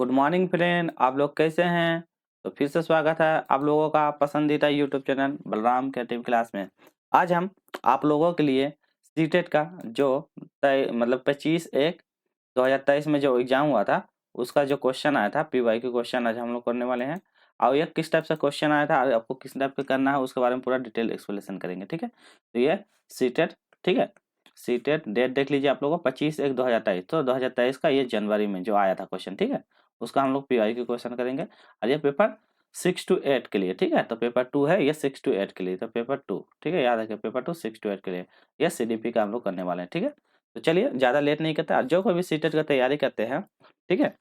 Good morning friend, आप लोग कैसे हैं। तो फिर से स्वागत है आप लोगों का पसंदीदा YouTube channel Balram creative class में। आज हम आप लोगों के लिए सीटेट का जो तय मतलब 25/1/2023 में जो एग्जाम हुआ था उसका जो क्वेश्चन आया था पीवाई के क्वेश्चन आज हम लोग करने वाले हैं। और ये किस टाइप से क्वेश्चन आया था और आपको किस टाइप का करना है उसके बारे में पूरा डिटेल एक्सप्लेनेशन करेंगे। ठीक है, तो ये सीटेट, ठीक है, सीटेट डेट देख लीजिए आप लोगों को 25/1/2023। तो 2023 का ये जनवरी में जो आया था क्वेश्चन, ठीक है, उसका हम लोग पीवाई के क्वेश्चन करेंगे। और ये पेपर 6 to 8 के लिए, ठीक है, तो पेपर 2 है, ये 6 to 8 के लिए, तो पेपर 2, ठीक है, याद रखिए पेपर 2 6 to 8 के लिए। ये सीडीपी का हम लोग करने वाले हैं। ठीक है, तो चलिए ज़्यादा लेट नहीं करते, और जो कोई भी सीटेट का तैयारी करते हैं, ठीक है,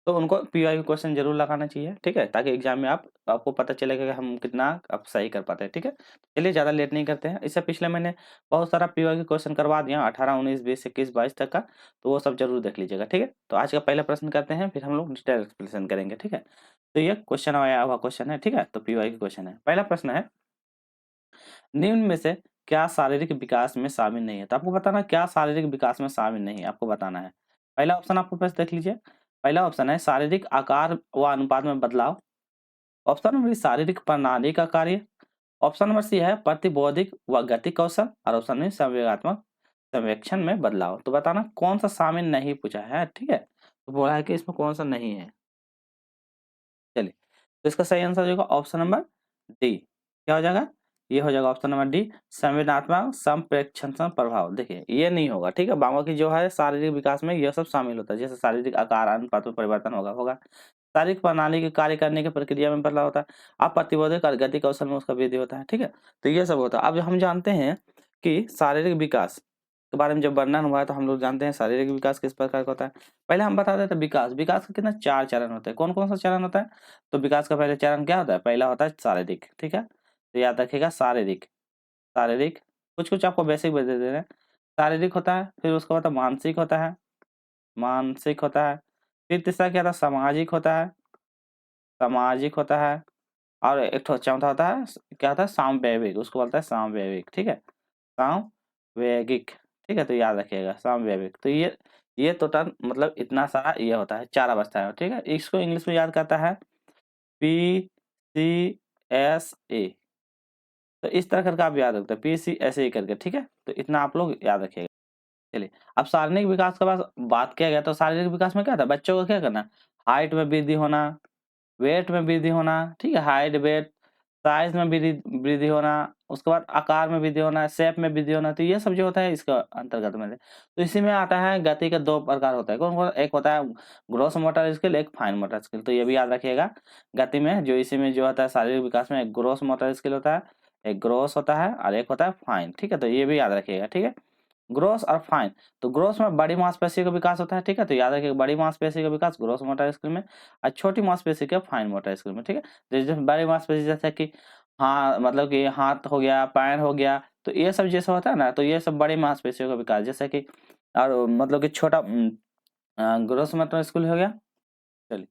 तो उनको पीवाई का क्वेश्चन जरूर लगाना चाहिए। ठीक है, ताकि एग्जाम में आपको पता चलेगा कि हम कितना अब सही कर पाते हैं। ठीक है, चलिए ज़्यादा लेट नहीं करते हैं। इससे पिछले मैंने बहुत सारा पीवाई का क्वेश्चन करवा दिया, 18, 19, 20, 21, 22 तक का, तो वो सब जरूर देख लीजिएगा। ठीक है, तो आज का पहला प्रश्न करते हैं, फिर हम लोग डिटेल एक्सप्लेनेशन करेंगे। ठीक है, तो ये क्वेश्चन आया हुआ क्वेश्चन है। ठीक है, तो पीवाई का क्वेश्चन है। पहला प्रश्न है, निम्न में से क्या शारीरिक विकास में शामिल नहीं है। तो आपको बताना क्या शारीरिक विकास में शामिल नहीं है, आपको बताना है। पहला ऑप्शन आपको पास देख लीजिए। पहला ऑप्शन है शारीरिक आकार व अनुपात में बदलाव। ऑप्शन नंबर बी शारीरिक प्रणाली का कार्य। ऑप्शन नंबर सी है प्रतिबौद्धिक व गति कौशल। और ऑप्शन नहीं संवेगात्मक संवेक्षण में बदलाव। तो बताना कौन सा शामिल नहीं पूछा है। ठीक है, तो बोला है कि इसमें कौन सा नहीं है। चलिए, तो इसका सही आंसर हो जाएगा ऑप्शन नंबर डी। क्या हो जाएगा, ये हो जाएगा ऑप्शन नंबर डी, संवेदनात्मक संप्रेक्षण प्रभाव। देखिए ये नहीं होगा। ठीक है, बाकी जो है शारीरिक विकास में ये सब शामिल होता है, जैसे शारीरिक आकार अनुपात में परिवर्तन होगा शारीरिक प्रणाली के कार्य करने की प्रक्रिया में बदलाव होता है, आप प्रतिबोधक और गति कौशल में उसका वृद्धि होता है। ठीक है, तो ये सब होता है। अब हम जानते हैं कि शारीरिक विकास के बारे में जब वर्णन हुआ है तो हम लोग जानते हैं शारीरिक विकास किस प्रकार का होता है। पहले हम बता देते हैं विकास, विकास का कितना 4 चरण होते हैं। कौन कौन सा चरण होता है, तो विकास का पहले चरण क्या होता है, पहला होता है शारीरिक। ठीक है, तो याद रखिएगा शारीरिक, शारीरिक कुछ कुछ आपको बेसिक बता दे रहे हैं। शारीरिक होता है, फिर उसके बाद मानसिक होता है, मानसिक होता है, फिर तीसरा क्या था, सामाजिक होता है, सामाजिक होता है, और एक चौथा होता है क्या होता है, सामवैयिक, उसको बोलता है सामवैयिक। ठीक है, सामवैयिक। ठीक है, तो याद रखिएगा सामवैयिक। तो ये टोटल मतलब इतना सारा ये होता है, 4 अवस्था है। ठीक है, इसको इंग्लिश में याद करता है PCSA। तो इस तरह करके आप याद रखते हैं PCSA करके। ठीक है, तो इतना आप लोग याद रखिएगा। चलिए, अब शारीरिक विकास का बात किया गया, तो शारीरिक विकास में क्या था, बच्चों को क्या करना, हाइट में वृद्धि होना, वेट में वृद्धि होना। ठीक है, हाइट वेट साइज में वृद्धि वृद्धि होना, उसके बाद आकार में वृद्धि होना, शेप में वृद्धि होना। तो ये सब जो होता है इसका अंतर्गत में। तो इसी में आता है गति के 2 प्रकार होता है। कौन कौन, एक होता है ग्रॉस मोटर स्किल, एक फाइन मोटर स्किल। तो ये भी याद रखिएगा, गति में जो इसी में जो होता है शारीरिक विकास में एक ग्रॉस मोटर स्किल होता है, एक ग्रॉस होता है और एक होता है फाइन। ठीक है, तो ये भी याद रखिएगा। ठीक है, ग्रोस और फाइन। तो ग्रोस में बड़ी मांसपेशी का विकास होता है। ठीक है, तो याद रखिए बड़ी मांसपेशी का विकास ग्रोस मोटर स्किल में, और छोटी मांसपेशी का फाइन मोटर स्किल में। ठीक है, जैसे बड़ी मांसपेशी जैसे कि हाँ मतलब कि हाथ हो गया, पैर हो गया, तो ये सब जैसा होता है ना, तो ये सब बड़ी मांसपेशियों का विकास। जैसे कि और मतलब कि छोटा ग्रोस मोटर स्किल हो गया। चलिए,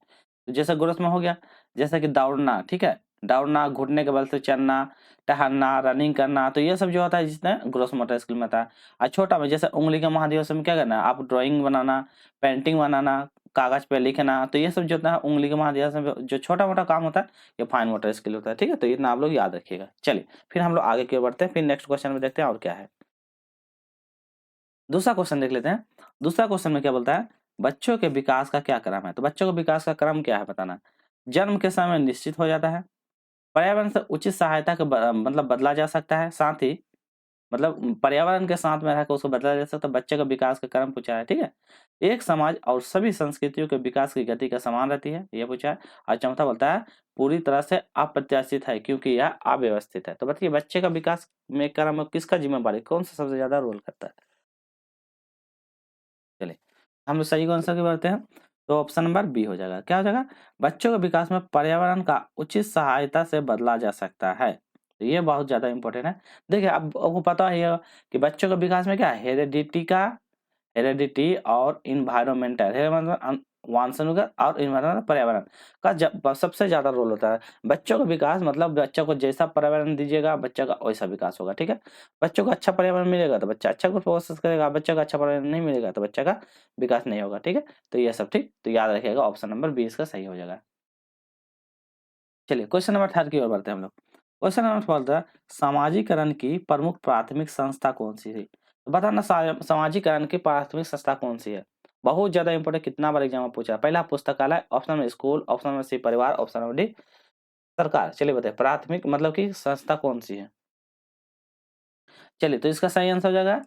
तो जैसे ग्रोथ में हो गया, जैसे कि दौड़ना। ठीक है, दौड़ना, घुटने के बल से चलना, टहलना, रनिंग करना, तो ये सब जो होता है जिसमें ग्रोथ मोटर स्किल में आता है। और छोटा में जैसे उंगली के महादिवस में क्या करना है, आप ड्राइंग बनाना, पेंटिंग बनाना, कागज पे लिखना, तो ये सब जो होता है उंगली के महादिवस में जो छोटा मोटा काम होता है ये फाइन मोटर स्किल होता है। ठीक है, तो इतना आप लोग याद रखिएगा। चलिए, फिर हम लोग आगे की ओर बढ़ते हैं, फिर नेक्स्ट क्वेश्चन में देखते हैं और क्या है। दूसरा क्वेश्चन देख लेते हैं। दूसरा क्वेश्चन में क्या बोलता है, बच्चों के विकास का क्या क्रम है। तो बच्चों के विकास का क्रम क्या है बताना। जन्म के समय निश्चित हो जाता है, पर्यावरण से उचित सहायता के मतलब बदला जा सकता है, साथ ही मतलब पर्यावरण के साथ में रहकर उसको बदला जा सकता है। बच्चे का विकास का क्रम पूछा है। ठीक है, एक समाज और सभी संस्कृतियों के विकास की गति का समान रहती है, यह पूछा है। और चौथा बोलता है पूरी तरह से अप्रत्याशित है क्योंकि यह अव्यवस्थित है। तो बताइए बच्चे का विकास में क्रम में किसका जिम्मेवारी, कौन सा सबसे ज्यादा रोल करता है। चलिए, हम लोग सही आंसर की बढ़ते हैं, तो ऑप्शन नंबर बी हो जाएगा। क्या हो जाएगा, बच्चों के विकास में पर्यावरण का उचित सहायता से बदला जा सकता है। तो ये बहुत ज्यादा इंपॉर्टेंट है। देखिए अब आपको पता ही है कि बच्चों के विकास में क्या है, हेरेडिटी और इन्वायरमेंटल है, मतलब वातानुगत और इन्वायरमेंट पर्यावरण का सबसे ज्यादा रोल होता है। बच्चों का विकास मतलब बच्चों को जैसा पर्यावरण दीजिएगा बच्चा का वैसा विकास होगा, ठीक है। बच्चों को अच्छा पर्यावरण मिलेगा तो बच्चा अच्छा कुछ कोशिश करेगा, बच्चा का अच्छा पर्यावरण नहीं मिलेगा तो बच्चा का विकास नहीं होगा, ठीक है। तो ये सब ठीक, तो याद रखिएगा ऑप्शन नंबर 20 का सही हो जाएगा। चलिए क्वेश्चन नंबर 3 की ओर बढ़ते हैं हम लोग। क्वेश्चन नंबर 12 था, सामाजिकरण की प्रमुख प्राथमिक संस्था कौन सी थी? तो बताना सामाजिकरण की प्राथमिक संस्था कौन सी है? बहुत ज्यादा इंपॉर्टेंट, कितना बार एग्जाम में पूछा है। पहला पुस्तकालय, ऑप्शन में स्कूल, ऑप्शन में सी परिवार, ऑप्शन में डी सरकार। चलिए बताइए प्राथमिक मतलब की संस्था कौन सी है? चलिए तो इसका सही आंसर हो जाएगा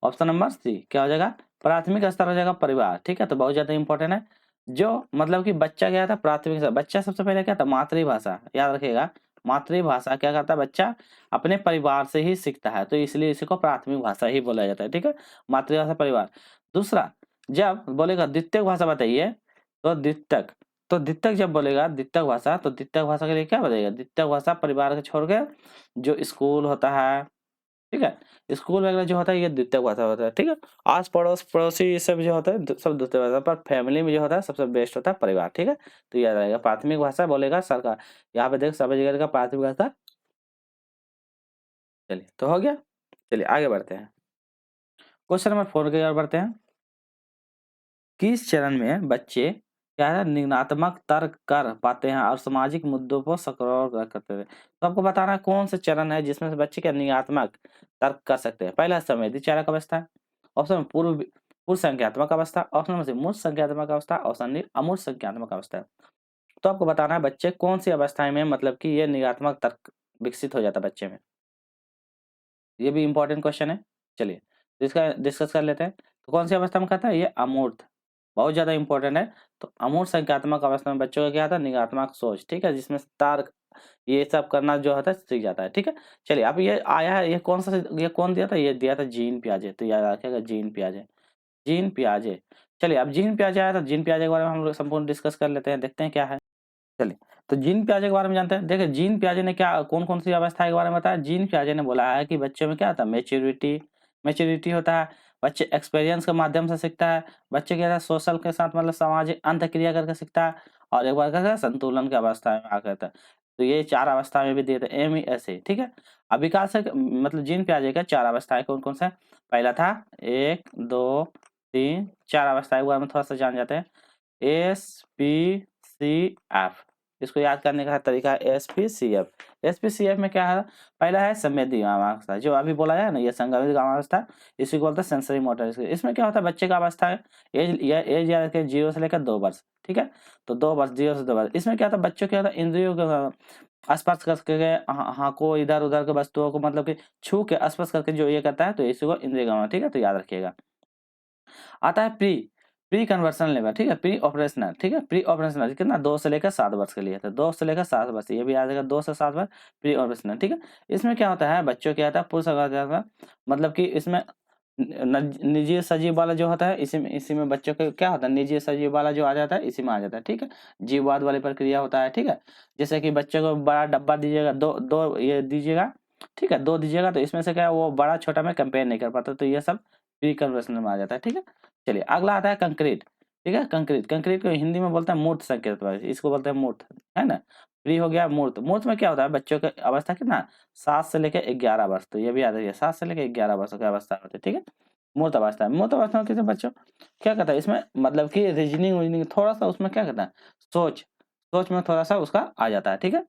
ऑप्शन नंबर सी, क्या हो जाएगा? प्राथमिक स्तर हो जाएगा परिवार, ठीक है। तो बहुत ज्यादा इंपॉर्टेंट है। जो मतलब कि बच्चा क्या था प्राथमिक स्तर, बच्चा सबसे पहले क्या था मातृभाषा, याद रखिएगा। मातृभाषा क्या करता है बच्चा? अपने परिवार से ही सीखता है, तो इसलिए इसी को प्राथमिक भाषा ही बोला जाता है, ठीक है। मातृभाषा परिवार। दूसरा, जब बोलेगा द्वितीयक भाषा बताइए, तो द्वितीयक, तो द्वितीयक जब बोलेगा द्वितीयक भाषा, तो द्वितीयक भाषा के लिए क्या बताइएगा? द्वितीयक भाषा परिवार के छोड़ के जो स्कूल होता है, ठीक है, स्कूल वगैरह जो होता है ये द्वितीय भाषा होता है, ठीक है। आस पड़ोस पड़ोसी ये सब जो होता है सब द्वितीय भाषा, पर फैमिली में जो होता है सबसे बेस्ट होता है परिवार, ठीक है। तो याद रहेगा प्राथमिक भाषा बोलेगा सरकार। यहाँ पे देख सब जगह का प्राथमिक भाषा। चलिए तो हो गया। चलिए आगे बढ़ते हैं, क्वेश्चन नंबर 4 की ओर बढ़ते हैं। किस चरण में बच्चे क्या है निर्णयात्मक तर्क कर पाते हैं और सामाजिक मुद्दों पर सकारात्मक करते हैं? तो आपको बताना है कौन सा चरण है जिसमें से बच्चे क्या निर्णयात्मक तर्क कर सकते हैं। पहला संवेदी चालक अवस्था है, ऑप्शन में पूर्व पूर्व संज्ञात्मक अवस्था, ऑप्शन में से मूर्त संज्ञात्मक अवस्था, ऑप्शन डी अमूर्त संज्ञात्मक अवस्था है। तो आपको बताना है बच्चे कौन सी अवस्थाएं में मतलब कि ये निर्णयात्मक तर्क विकसित हो जाता है बच्चे में। ये भी इंपॉर्टेंट क्वेश्चन है। चलिए तो इसका डिस्कस कर लेते हैं। तो कौन सी अवस्था में कहता है? ये अमूर्त, बहुत ज्यादा इंपॉर्टेंट है। तो अमूर्त संख्यात्मक अवस्था में बच्चों का क्या आता है? निगात्मक सोच, ठीक है, जिसमें तर्क ये सब करना जो होता है सीख जाता है, ठीक है। चलिए अब ये आया है, ये कौन सा, ये कौन दिया था? ये दिया था जीन पियाजे, तो याद रखिएगा जीन पियाजे, जीन पियाजे। चलिए अब जीन पियाजे आया था, जीन पियाजे के बारे में हम लोग संपूर्ण डिस्कस कर लेते हैं, देखते हैं क्या है। चलिए तो जीन पियाजे के बारे में जानते हैं। देखिए जीन पियाजे ने क्या कौन कौन सी अवस्था के बारे में बताया। जीन पियाजे ने बोला है कि बच्चे में क्या होता है? मैच्योरिटी, मैच्योरिटी होता है। बच्चे एक्सपीरियंस के माध्यम से सीखता है। बच्चे क्या है सोशल के साथ मतलब सामाजिक अंतःक्रिया करके सीखता है। और एक बार क्या है संतुलन की अवस्था में आ करता है। तो ये 4 अवस्था में भी दिए थे MESA, ठीक है। अब विकास मतलब जीन पियाजे का 4 अवस्थाएं कौन कौन सा है? पहला था 1 2 3 4 अवस्थाएं के बारे में थोड़ा सा जान जाते हैं। SPCF, इसको याद करने का तरीका है SPCF। SPCF में क्या है? पहला है संवेदी अवस्था, जो अभी बोला है ना ये संवेदी अवस्था, इसी को बोलते हैं सेंसरी मोटर। इसमें क्या होता है? बच्चे का अवस्था है एज याद रखिए 0 से लेकर 2 वर्ष, ठीक है। तो 2 वर्ष 0 से 2 वर्ष, इसमें क्या होता है? बच्चों क्या होता है इंद्रियों के स्पर्श करके को इधर उधर के वस्तुओं को मतलब कि छू के स्पर्श करके जो ये करता है, तो इसी को इंद्रिय गमन, ठीक है। तो याद रखिएगा। आता है प्री प्री कन्वर्सन लेवल, ठीक है, प्री ऑपरेशनल, ठीक है। प्री ऑपरेशनल कितना? 2 से लेकर 7 वर्ष के लिए, तो 2 से लेकर 7 वर्ष, ये भी याद रखिएगा 2 से 7 वर्ष प्री ऑपरेशनल, ठीक है। इसमें क्या होता है? बच्चों क्या होता है पुरुष मतलब कि इसमें निजी सजीव वाला जो होता है इसी में बच्चों के क्या होता है? निजी सजीव वाला जो आ जाता है इसी में आ जाता है, ठीक है। जीववाद वाली प्रक्रिया होता है, ठीक है। जैसे कि बच्चे को बड़ा डब्बा दीजिएगा, दो दो ये दीजिएगा, ठीक है, 2 दीजिएगा, तो इसमें से क्या है वो बड़ा छोटा में कंपेयर नहीं कर पाता, तो ये सब प्री कन्वर्सन में आ जाता है, ठीक है। चलिए अगला आता है कंक्रीट, ठीक है। कंक्रीट, कंक्रीट को हिंदी में बोलते हैं मूर्त संकेत, इसको बोलते हैं मूर्त, है ना। प्री हो गया मूर्त। मूर्त में क्या होता है? बच्चों की अवस्था कितना? 7 से लेकर 11 वर्ष, तो ये भी याद रखिए 7 से लेकर 11 वर्षों की अवस्था होती है, ठीक है। मूर्त अवस्था, मूर्त अवस्था में किसी बच्चों क्या करता है? इसमें मतलब कि रीजनिंग थोड़ा सा उसमें क्या करता है? सोच, सोच में थोड़ा सा उसका आ जाता है, ठीक है।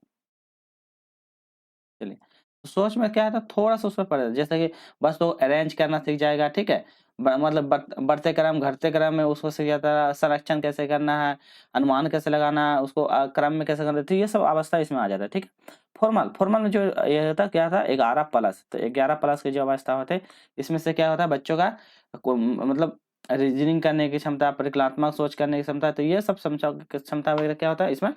चलिए सोच में क्या है? तो थोड़ा सा उसमें पड़ेगा, जैसे कि बस तो अरेंज करना सीख जाएगा, ठीक है। मतलब बढ़ते क्रम घटते क्रम में उसको सीख जाता है, संरक्षण कैसे करना है, अनुमान कैसे लगाना है, उसको क्रम में कैसे करना है, तो ये सब अवस्था इसमें आ जाता है, ठीक है। फॉर्मल, फॉर्मल में जो ये होता क्या था? 11 प्लस, तो 11 प्लस की जो अवस्था होते इसमें से क्या होता है? बच्चों का मतलब रीजनिंग करने की क्षमता, परिकल्पनात्मक सोच करने की क्षमता, तो ये सब क्षमता वगैरह क्या होता है इसमें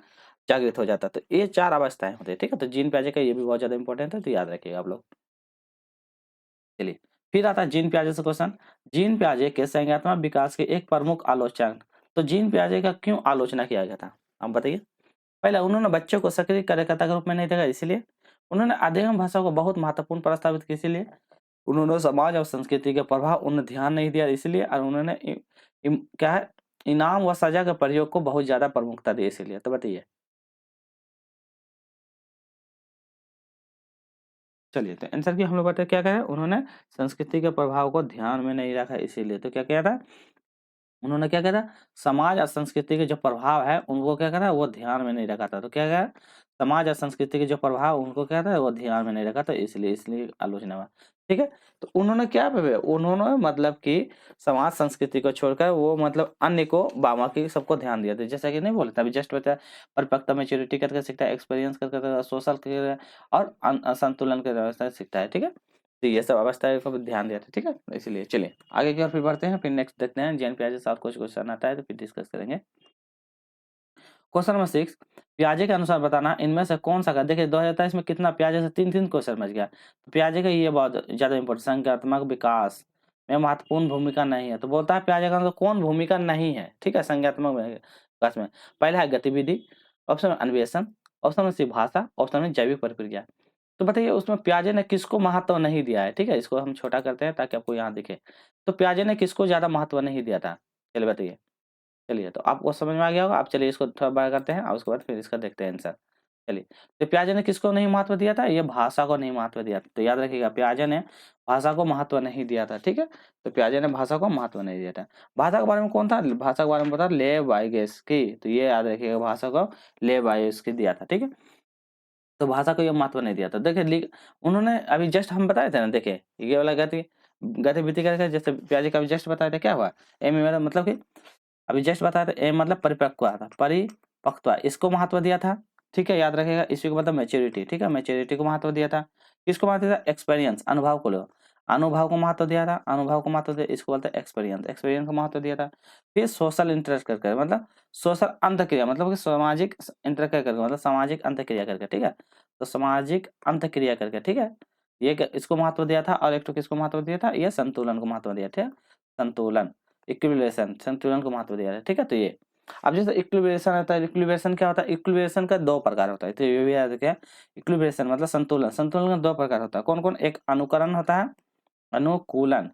जागृत हो जाता है। तो ये 4 अवस्थाएं होती है, ठीक है। तो जीन पियाजे का ये भी बहुत ज्यादा इंपॉर्टेंट है, तो याद रखिएगा आप लोग। चलिए फिर आता है जीन पियाजे से क्वेश्चन। जीन पियाजे के संज्ञानात्मक विकास के एक प्रमुख आलोचक, तो जीन पियाजे का क्यों आलोचना किया गया था आप बताइए। पहला, उन्होंने बच्चों को सक्रिय कार्यकर्ता के रूप में नहीं देखा, इसीलिए। उन्होंने अधिगम भाषा को बहुत महत्वपूर्ण प्रस्तावित किया, इसीलिए। उन्होंने समाज और संस्कृति के प्रभाव उन्हें ध्यान नहीं दिया, इसलिए। और उन्होंने क्या है इनाम व सजा के प्रयोग को बहुत ज्यादा प्रमुखता दी इसीलिए। तो बताइए, चलिए तो आंसर की हम लोग बताए क्या कहे, उन्होंने संस्कृति के प्रभाव को ध्यान में नहीं रखा इसीलिए। तो क्या किया था उन्होंने, क्या कहा, समाज और संस्कृति के जो प्रभाव है उनको क्या करा, वो ध्यान में नहीं रखा था। तो क्या कहा, समाज और संस्कृति के जो प्रभाव उनको क्या था, वो ध्यान में नहीं रखा, तो इसलिए इसलिए आलोचना हुआ। ठीक है, तो उन्होंने क्या पे उन्होंने मतलब कि समाज संस्कृति को छोड़कर वो मतलब अन्य को बाकी सबको ध्यान दिया था। जैसा कि नहीं बोलता अभी जस्ट बताया, परिपक्वता मैच्योरिटी करके सीखता है, एक्सपीरियंस करके, सोशल और संतुलन के व्यवस्था सीखता है। ठीक है, तो ये सब अवस्था को भी ध्यान दिया था। ठीक है, इसलिए चलिए आगे की ओर फिर बढ़ते हैं, फिर नेक्स्ट देखते हैं जैन पियाजे साथ कुछ क्वेश्चन आता है तो फिर डिस्कस करेंगे। क्वेश्चन नंबर 6, पियाजे के अनुसार बताना इनमें से कौन सा का, देखिए 2023 में कितना पियाजे से 3 क्वेश्चन बच गया। तो पियाजे का ये बहुत ज्यादा इंपॉर्टेंट, संज्ञानात्मक विकास में महत्वपूर्ण भूमिका नहीं है। तो बोलता है पियाजे का आंसर कौन भूमिका नहीं है। ठीक है, संज्ञानात्मक विकास में पहला है गतिविधि, ऑप्शन में अन्वेषण, ऑप्शन में सी भाषा, ऑप्शन में जैविक प्रक्रिया। तो बताइए उसमें पियाजे ने किसको महत्व नहीं दिया है। ठीक है, इसको हम छोटा करते हैं ताकि आपको यहाँ दिखे। तो पियाजे ने किसको ज्यादा महत्व नहीं दिया था, चलिए बताइए। चलिए तो आपको समझ में आ गया होगा। आप चलिए इसको थोड़ा बड़ा करते हैं और उसके बाद फिर इसका देखते हैं आंसर। चलिए, तो पियाजे ने किसको नहीं महत्व दिया था, ये भाषा को नहीं महत्व दिया था। तो याद रखिएगा पियाजे ने भाषा को महत्व नहीं दिया था। ठीक है, तो पियाजे ने भाषा को महत्व नहीं दिया था। भाषा के बारे में कौन था, भाषा के बारे में बता ले वाइगेस्की। तो ये याद रखिएगा, भाषा को ले वाइगेस्की दिया था। ठीक है, तो भाषा को ये महत्व नहीं दिया था। देखिए उन्होंने अभी जस्ट हम बताए थे ना, देखिए ये वाला गतिविधि करके, जैसे पियाजे का जस्ट बताया था क्या हुआ, एम मेरा मतलब कि अभी जस्ट बताया था, एम मतलब परिपक्व था, परिपक्वता इसको महत्व दिया था। ठीक है, याद रखिएगा, इसी को मतलब मैच्योरिटी। ठीक है, मैच्योरिटी को महत्व दिया था। किसको महत्व दिया था, एक्सपीरियंस, अनुभव को लो, अनुभव को महत्व दिया था, अनुभव को महत्व दिया, इसको बोलते हैं एक्सपीरियंस, एक्सपीरियंस को महत्व दिया था। फिर सोशल इंटरेक्ट करके मतलब सोशल अंतक्रिया, मतलब कि सामाजिक इंटरेक्ट करके, मतलब सामाजिक अंतक्रिया करके। ठीक है, तो सामाजिक अंतक्रिया करके। ठीक है, ये इसको महत्व दिया था, और एक तो किसको महत्व दिया था, ये संतुलन को महत्व दिया था, संतुलन, इक्विलिब्रेशन, संतुलन को महत्व दिया है। ठीक है, तो ये अब जैसे इक्विलिब्रेशन होता है, इक्विलिब्रेशन क्या होता है, इक्विलिब्रेशन का 2 प्रकार होता है। तो ये भी याद रखें, इक्विलिब्रेशन मतलब संतुलन, संतुलन का 2 प्रकार होता है। कौन कौन, एक अनुकरण होता है, अनुकूलन,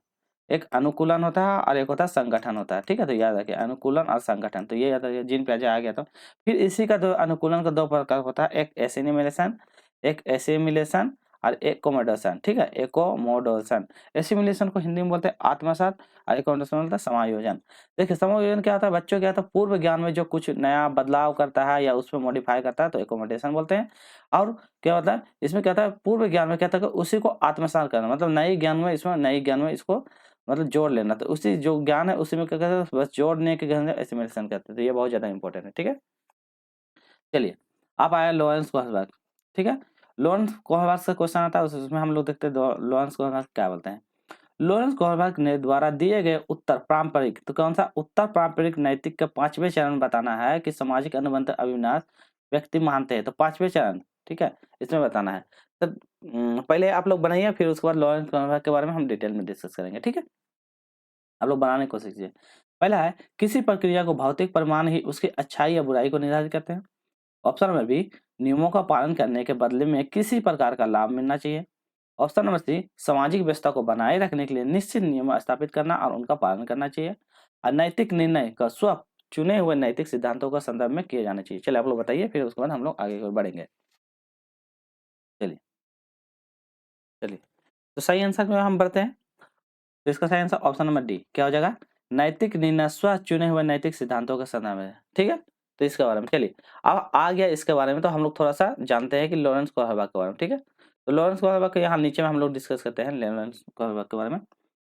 एक अनुकूलन होता है और एक होता है संगठन होता है। ठीक है, तो याद रखिए अनुकूलन और संगठन। तो ये याद रखिए, जीन पियाजे आ गया। तो फिर इसी का 2 अनुकूलन का 2 प्रकार होता है, एक एसिमिलेशन, एक एसिमिलेशन और एकोमोडेशन। ठीक है, एकोमोडेशन, एसिमिलेशन को हिंदी में बोलते हैं आत्मसात, और एकोमोडेशन बोलते हैं समायोजन। देखिए समायोजन क्या होता है, बच्चों क्या होता है, पूर्व ज्ञान में जो कुछ नया बदलाव करता है या उसमें मॉडिफाई करता है, तो एकोमोडेशन बोलते हैं। और क्या होता है, इसमें क्या होता है, पूर्व ज्ञान में क्या होता है, उसी को आत्मसात करना, मतलब नए ज्ञान में, इसमें नए ज्ञान में इसको मतलब जोड़ लेना। तो उसी जो ज्ञान है उसी में क्या कहते हैं, बस जोड़ने के ज्ञान एसिमिलेशन कहते हैं। तो ये बहुत ज्यादा इंपॉर्टेंट है। ठीक है, चलिए आप आया लॉरेंस कोहलबर्ग। ठीक है, लॉरेंस कोहलबर्ग से क्वेश्चन आता है, उसमें हम लोग देखते हैं लॉरेंस कोहलबर्ग क्या बोलते हैं। लॉरेंस कोहलबर्ग ने द्वारा दिए गए उत्तर पारंपरिक, तो कौन सा उत्तर पारंपरिक नैतिक का 5वें चरण बताना है कि सामाजिक अनुबंध अविनाश व्यक्ति मानते हैं। तो 5वें चरण, ठीक है, इसमें बताना है। तो पहले आप लोग बनाइए, फिर उसके बाद लॉरेंस कोहलबर्ग के बारे में हम डिटेल में डिस्कस करेंगे। ठीक है, आप लोग बनाने की कोशिश कीजिए। पहला है, किसी प्रक्रिया को भौतिक प्रमाण ही उसकी अच्छाई या बुराई को निर्धारित करते हैं। ऑप्शन नंबर बी, नियमों का पालन करने के बदले में किसी प्रकार का लाभ मिलना चाहिए। ऑप्शन नंबर सी, सामाजिक व्यवस्था को बनाए रखने के लिए निश्चित नियम स्थापित करना और उनका पालन करना चाहिए। और नैतिक निर्णय का स्व चुने हुए नैतिक सिद्धांतों का संदर्भ में किए जाने चाहिए। चलिए आप लोग बताइए, फिर उसके बाद हम लोग आगे बढ़ेंगे। चलिए चलिए, तो सही आंसर में हम बढ़ते हैं। तो इसका सही आंसर ऑप्शन नंबर डी क्या हो जाएगा, नैतिक निर्णय स्व चुने हुए नैतिक सिद्धांतों के संदर्भ में। ठीक है, तो इसके बारे में चलिए अब आ गया इसके बारे में, तो हम लोग थोड़ा सा जानते हैं कि लॉरेंस कोहलबर्ग के बारे में। ठीक है, तो लॉरेंस कोहलबर्ग के यहाँ नीचे में हम लोग डिस्कस करते हैं लॉरेंस कोहलबर्ग के बारे में।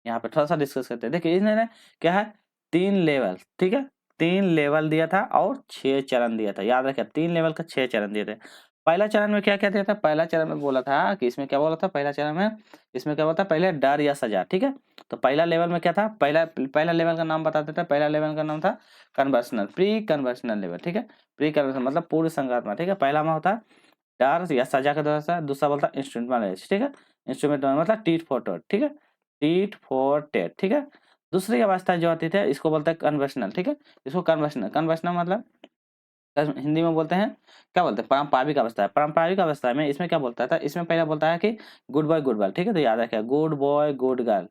यहाँ पे थोड़ा सा डिस्कस करते हैं। देखिए इन्होंने क्या है, 3 लेवल, ठीक है, 3 लेवल दिया था और 6 चरण दिया था। याद रखिए 3 लेवल का 6 चरण दिए थे। पहला चरण में क्या क्या दिया था, पहला चरण में बोला था कि इसमें क्या बोला था, पहला चरण में इसमें क्या बोला था, पहले डर या सजा। ठीक है, तो पहला लेवल में क्या था, पहला लेवल का नाम बता देते हैं। पहला लेवल का नाम था कन्वर्सनल, प्री कन्वर्सनल लेवल। ठीक है, प्री कन्वर्सनल मतलब पूर्व संगात्मक। ठीक है, पहला में होता है डर या सजा का दौर से, दूसरा बोलता है इंस्ट्रूमेंट। ठीक है, इंस्ट्रूमेंट मतलब टीट फॉर टैट। ठीक है, टीट फॉर टैट। ठीक है, दूसरी अवस्था जो आती है इसको बोलते हैं कन्वेंशनल। ठीक है, इसको कन्वेंशनल, कन्वेंशनल मतलब हिंदी में बोलते हैं, क्या बोलते हैं, पारंपरिक अवस्था है। पारंपरिक अवस्था में इसमें क्या बोलता था, इसमें पहले बोलता है कि गुड बॉय गुड गर्ल। ठीक है, तो याद रखिए गुड बॉय गुड गर्ल,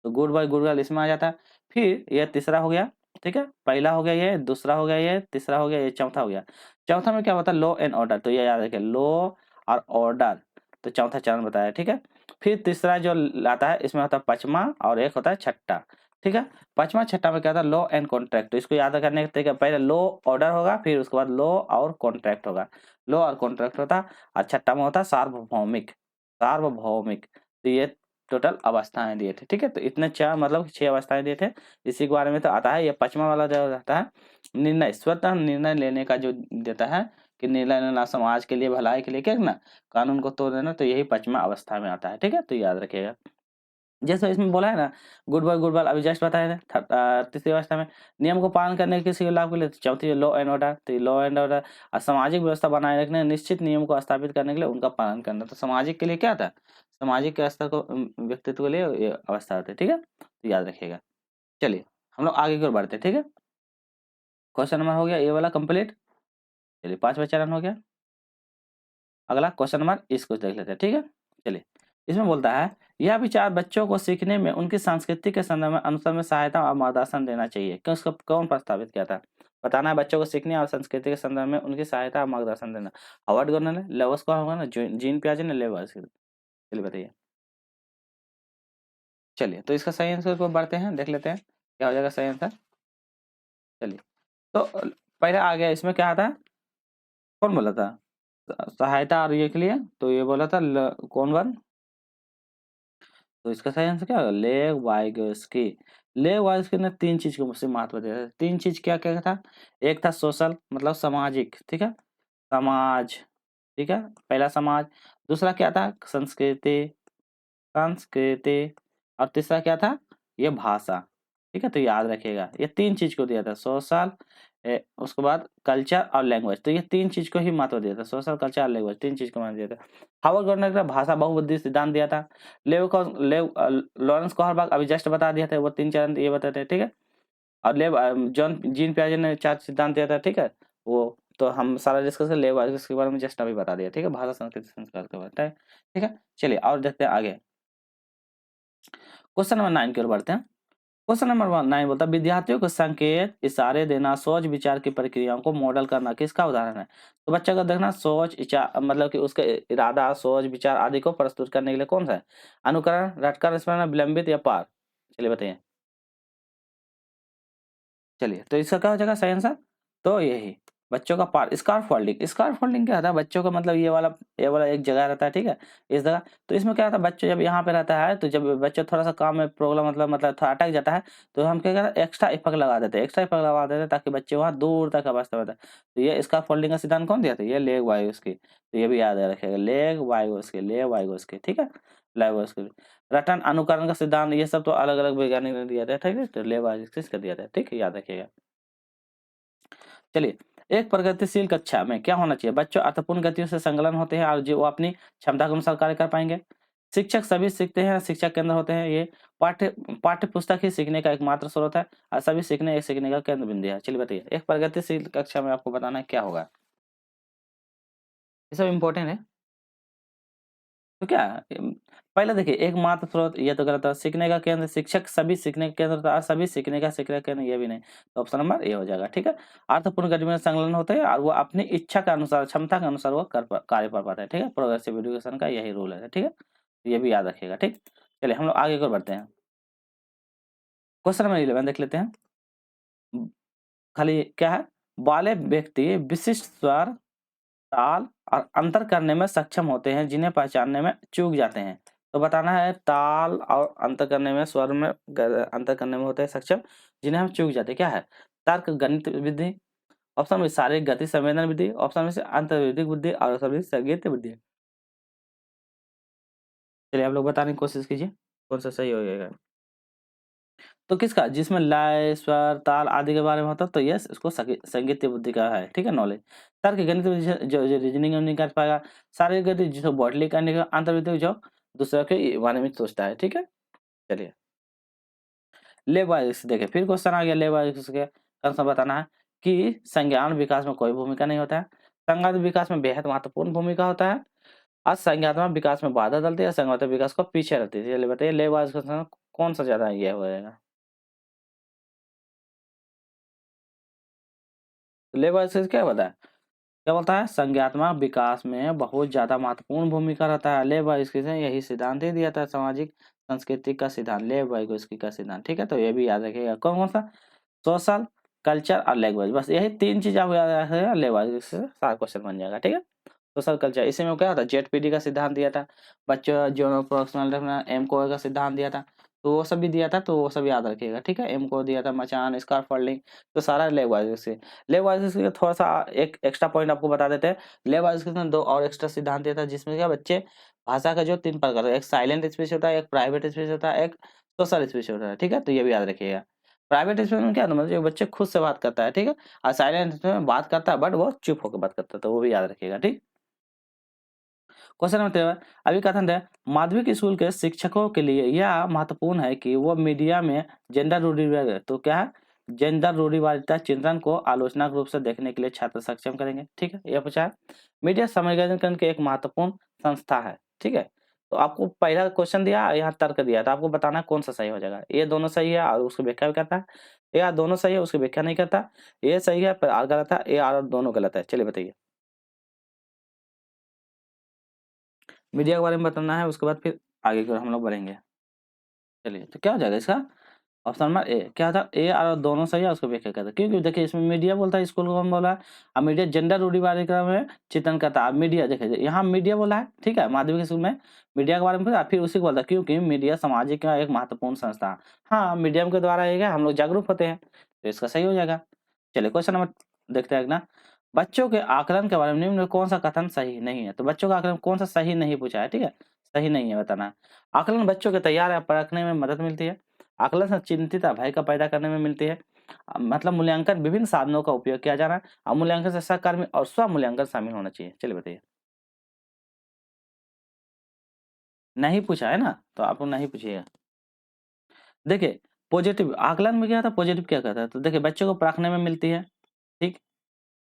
तो गुड बॉय गुड गर्ल इसमें आ जाता है। फिर यह तीसरा हो गया, ठीक है, पहला हो गया ये, दूसरा हो गया ये, तीसरा हो गया ये, चौथा हो गया। चौथा में क्या होता है, लॉ एंड ऑर्डर, तो ये याद रखिए, लॉ और ऑर्डर, तो चौथा चरण बताया, ठीक है। फिर तीसरा जो आता है इसमें होता है पचमा और एक होता है छठा, ठीक है। पचमा छठा में क्या होता है, लॉ एंड कॉन्ट्रैक्ट, तो इसको याद करने के तरीका, पहले लॉ ऑर्डर होगा, फिर उसके बाद लॉ और कॉन्ट्रैक्ट होगा, लॉ और कॉन्ट्रैक्ट होता, और छठा में होता है सार्वभौमिक, सार्वभौमिक। तो ये टोटल अवस्थाएं दिए थे, ठीक है। तो इतने चार मतलब 6 अवस्थाएं दिए थे, इसी के बारे में तो आता है। ये पचमा वाला जो रहता है निर्णय, स्वतः निर्णय लेने का जो देता है कि निर्णय लेना समाज के लिए, भलाई के लिए, क्या ना कानून को तोड़ देना, तो यही पचमा अवस्था में आता है, ठीक है। तो याद रखिएगा, जैसे इसमें बोला है ना, गुड बॉय अभी जस्ट बताया था। तीसरी अवस्था में नियम को पालन करने के किसी लाभ के लिए, तो चौथी लॉ एंड ऑर्डर, तो लॉ एंड ऑर्डर और सामाजिक व्यवस्था बनाए रखने, निश्चित नियम को स्थापित करने के लिए उनका पालन करना, तो सामाजिक के लिए क्या था, सामाजिक व्यवस्था को व्यक्तित्व के लिए ये अवस्था होती है, ठीक है। तो याद रखिएगा। चलिए हम लोग आगे की ओर बढ़ते हैं, ठीक है। क्वेश्चन नंबर हो गया ये वाला कंप्लीट। चलिए 5वां चरण हो गया। अगला क्वेश्चन नंबर इसको देख लेते हैं, ठीक है। चलिए इसमें बोलता है, यह विचार बच्चों को सीखने में उनकी संस्कृति के संदर्भ में अनुसरण में सहायता और मार्गदर्शन देना चाहिए। क्यों, उसको कौन प्रस्तावित किया था, बताना है बच्चों को सीखने और संस्कृति के संदर्भ में उनकी सहायता और मार्गदर्शन देना। हार्वर्ड गवर्नर ने, लेवस कौन होगा ना, जीन पियाजे ने, लेवस। चलिए बताइए। चलिए तो इसका सही आंसर को बढ़ते हैं, देख लेते हैं क्या हो जाएगा सही आंसर। चलिए तो पहले आ गया, इसमें क्या आता है, कौन बोला था सहायता और ये के लिए, तो ये बोला था कौन वन, तो इसका सही आंसर क्या होगा, लेव वाइगोस्की। लेव वाइगोस्की ने 3 चीज को मुझसे महत्व दिया था। 3 चीज क्या क्या था, एक था सोशल मतलब सामाजिक, ठीक है, समाज, ठीक है, पहला समाज। दूसरा क्या था, संस्कृति, संस्कृति, और तीसरा क्या था, ये भाषा, ठीक है। तो याद रखिएगा ये 3 चीज को दिया था, सोशल, उसके बाद कल्चर और लैंग्वेज, तो ये 3 चीज को ही महत्व दिया था, सोशल, कल्चर और लैंग्वेज, 3 चीज को महत्व दिया था। हार्वर्ड गवर्नर ने भाषा बहुबुद्धि सिद्धांत दिया था। लॉरेंस कोहरबाग अभी जस्ट बता दिया था, वो 3 चरण ये बताते हैं, ठीक है। और जॉन जीन पियाजे ने 4 सिद्धांत दिया था, ठीक है। वो तो हम सारा डिस्कस कर लेव के बारे में जस्ट अभी बता दिया, ठीक है, भाषा संस्कृति संस्कार के बारे में, ठीक है। चलिए और देखते हैं आगे, क्वेश्चन नंबर 9 की ओर बढ़ते हैं। क्वेश्चन नंबर 9 बोलता है, विद्यार्थियों को संकेत, इशारे देना, सोच विचार की प्रक्रियाओं को मॉडल करना किसका उदाहरण है। तो बच्चा को देखना, सोच विचार मतलब कि उसका इरादा, सोच विचार आदि को प्रस्तुत करने के लिए कौन सा है, अनुकरण, रटकर स्मरण, विलंबित या पार। चलिए बताइए। चलिए तो इसका क्या हो जाएगा सही आंसर, तो यही बच्चों का पार। स्कार्फ फोल्डिंग, स्कार्फ फोल्डिंग क्या होता है, बच्चों का मतलब ये वाला एक जगह रहता है, ठीक है, इस जगह। तो इसमें क्या होता है, बच्चे जब यहाँ पे रहता है, तो जब बच्चे थोड़ा सा काम में प्रॉब्लम मतलब थोड़ा अटक जाता है, तो हम क्या करते हैं, एक्स्ट्रा इफेक्ट लगा देते हैं, एक्स्ट्रा इफेक्ट लगा देते हैं ताकि बच्चे वहाँ दूर तक अवस्था में। तो ये स्कार्फ फोल्डिंग का सिद्धांत कौन दिया था, ये लेग वाइगोस्की, तो ये भी याद रखेगा, लेग वाइगोस्की, लेग वाइगोस्की, ठीक है, लेग वाइगोस्की। रटन अनुकरण का सिद्धांत, ये सब तो अलग अलग वैज्ञानिक ने दिया था, ठीक है, तो लेग वाइगोस्की का दिया था, ठीक है, याद रखिएगा। चलिए, एक प्रगतिशील कक्षा में क्या होना चाहिए, बच्चों अर्थपूर्ण गतियों से संलग्न होते हैं और जो वो अपनी क्षमता के अनुसार कार्य कर पाएंगे। शिक्षक सभी सीखते हैं, शिक्षक केंद्र होते हैं। ये पाठ्य पाठ्य पुस्तक ही सीखने का एकमात्र स्रोत है और सभी सीखने का केंद्र बिंदु है। चलिए बताइए, एक प्रगतिशील कक्षा में आपको बताना है क्या होगा, ये सब इम्पोर्टेंट है। तो क्या पहले देखिए, एकमात्र स्रोत ये तो गलत है, सीखने का केंद्र, शिक्षक सभी सीखने का केंद्र था, सभी सीखने का केंद्र ये भी नहीं, तो ऑप्शन नंबर ए हो जाएगा, ठीक है। अर्थपूर्ण गतिविधि में संलग्न होते हैं और वो अपनी इच्छा के अनुसार, क्षमता के अनुसार वो कार्य कर पाते हैं, ठीक है, प्रोग्रेसिव एजुकेशन का यही रूल है, ठीक है, तो ये भी याद रखिएगा, ठीक। चलिए हम लोग आगे को बढ़ते हैं, क्वेश्चन नंबर 11 देख लेते हैं। खाली क्या है, वाले व्यक्ति विशिष्ट स्वर, ताल और अंतर करने में सक्षम होते हैं जिन्हें पहचानने में चूक जाते हैं। तो बताना है ताल और अंतर करने में, स्वर में अंतर करने में होते हैं सक्षम जिन्हें हम चूक जाते हैं, क्या है, तर्क गणित विधि, ऑप्शन में शारीरिक गति संवेदन विधि, ऑप्शन में से अंतर्विधिक बुद्धि और ऑप्शन में संगीत बुद्धि। चलिए आप लोग बताने की कोशिश कीजिए कौन सा सही हो जाएगा। तो किसका, जिसमें लय, स्वर, ताल आदि के बारे में होता है, तो यस इसको संगीत बुद्धि का है, ठीक है, नॉलेज। तर्क गणित जो रीजनिंग नहीं कर पाएगा, शारीरिक गति जो बॉडली करने का, अंतर्विधिक जो दूसरे के बारे में सोचता है, ठीक है। चलिए लेवाइस देखिए, फिर क्वेश्चन आ गया लेवाइस के आंसर बताना है कि संज्ञान विकास में कोई भूमिका नहीं होता है, संज्ञान विकास में बेहद महत्वपूर्ण भूमिका होता है, असंज्ञानात्मक विकास में बाधा डालती है, संज्ञानात्मक विकास को पीछे रहती है। चलिए बताइए लेवाइस का कौन सा ज्यादा ये होएगा। तो लेबर स्किल्स क्या बताया, क्या बोलता है, संज्ञानात्मक विकास में बहुत ज्यादा महत्वपूर्ण भूमिका रहता है। लेबर स्किल्स ने यही सिद्धांत ही दिया था, सामाजिक संस्कृति का सिद्धांत, लेबर स्किल का सिद्धांत। ठीक है, तो ये भी याद रखिएगा। कौन कौन सा, सोशल, कल्चर और लैंग्वेज, बस यही 3 चीज आपको याद रखिएगा, लेबर से सारा क्वेश्चन बन जाएगा। ठीक है, सोशल कल्चर, इसी में क्या होता है, जेडपीडी का सिद्धांत दिया था, बच्चों जो प्रोफेशनल एम को का सिद्धांत दिया था, तो वो सब भी दिया था, तो वो सब याद रखिएगा। ठीक है, एम को दिया था, मचान, स्कार्फ फोल्डिंग, तो सारा लेबर से। लेबर से थोड़ा सा एक एक्स्ट्रा पॉइंट आपको बता देते हैं, लेबर से 2 और एक्स्ट्रा सिद्धांत दिया था, जिसमें क्या बच्चे भाषा का जो 3 प्रकार है, एक साइलेंट स्पीच होता है, एक प्राइवेट स्पीच होता है, एक सोशल स्पीच होता है। ठीक है, तो ये भी याद रखिएगा। प्राइवेट स्पीच में क्या होता है, मतलब जो बच्चे खुद से बात करता है। ठीक है, और साइलेंट में बात करता है बट वो चुप होकर बात करता है, तो वो भी याद रखिएगा। ठीक, क्वेश्चन नंबर 13, अभी कथन है, माध्यमिक स्कूल के शिक्षकों के लिए यह महत्वपूर्ण है कि वो मीडिया में जेंडर रूढ़िवाद, तो क्या है, जेंडर रूढ़िवादिता चिंतन को आलोचनात्मक रूप से देखने के लिए छात्र सक्षम करेंगे। ठीक है, यह पूछा है। मीडिया समाजीकरण की एक महत्वपूर्ण संस्था है। ठीक है, तो आपको पहला क्वेश्चन दिया, यहाँ तर्क दिया, तो आपको बताना कौन सा सही हो जाएगा। ये दोनों सही है और उसकी व्याख्या भी करता है, या दोनों सही है उसकी व्याख्या नहीं करता, ये सही है पर आर गलत है, ये आर दोनों गलत है। चलिए बताइए, मीडिया के बारे में बताना है, उसके बाद फिर आगे की ओर हम लोग बढ़ेंगे। चलिए, तो क्या हो जाएगा इसका, ऑप्शन नंबर ए, क्या था, ए और दोनों सही है, उसको व्याख्या करता है। क्योंकि देखिए इसमें मीडिया बोलता है, स्कूल को कौन बोला है, और मीडिया जेंडर रूढ़िवादिता में चिंतन करता है। मीडिया देखिए यहाँ मीडिया बोला है, ठीक है, माध्यमिक स्कूल में मीडिया के बारे में बोला, फिर उसी को बोलता है, क्योंकि मीडिया सामाजिक का एक महत्वपूर्ण संस्था है। हाँ, मीडियम के द्वारा ये क्या हम लोग जागरूक होते हैं, तो इसका सही हो जाएगा। चलिए क्वेश्चन नंबर देखते हैं ना, बच्चों के आकलन के बारे में निम्न में कौन सा कथन सही नहीं है। तो बच्चों का आकलन कौन सा सही नहीं पूछा है। ठीक है, सही नहीं है बताना। आकलन बच्चों के तैयार या परखने में मदद मिलती है, आकलन से चिंतित भय का पैदा करने में मिलती है। मतलब मूल्यांकन विभिन्न साधनों का उपयोग किया जाना है, और मूल्यांकन से सहकर्मी और स्व मूल्यांकन शामिल होना चाहिए। चलिए बताइए, नहीं पूछा है ना, तो आप लोग नहीं पूछिएगा। देखिए पॉजिटिव आकलन में क्या था, पॉजिटिव क्या कहता है, तो देखिए बच्चों को परखने में मिलती है। ठीक,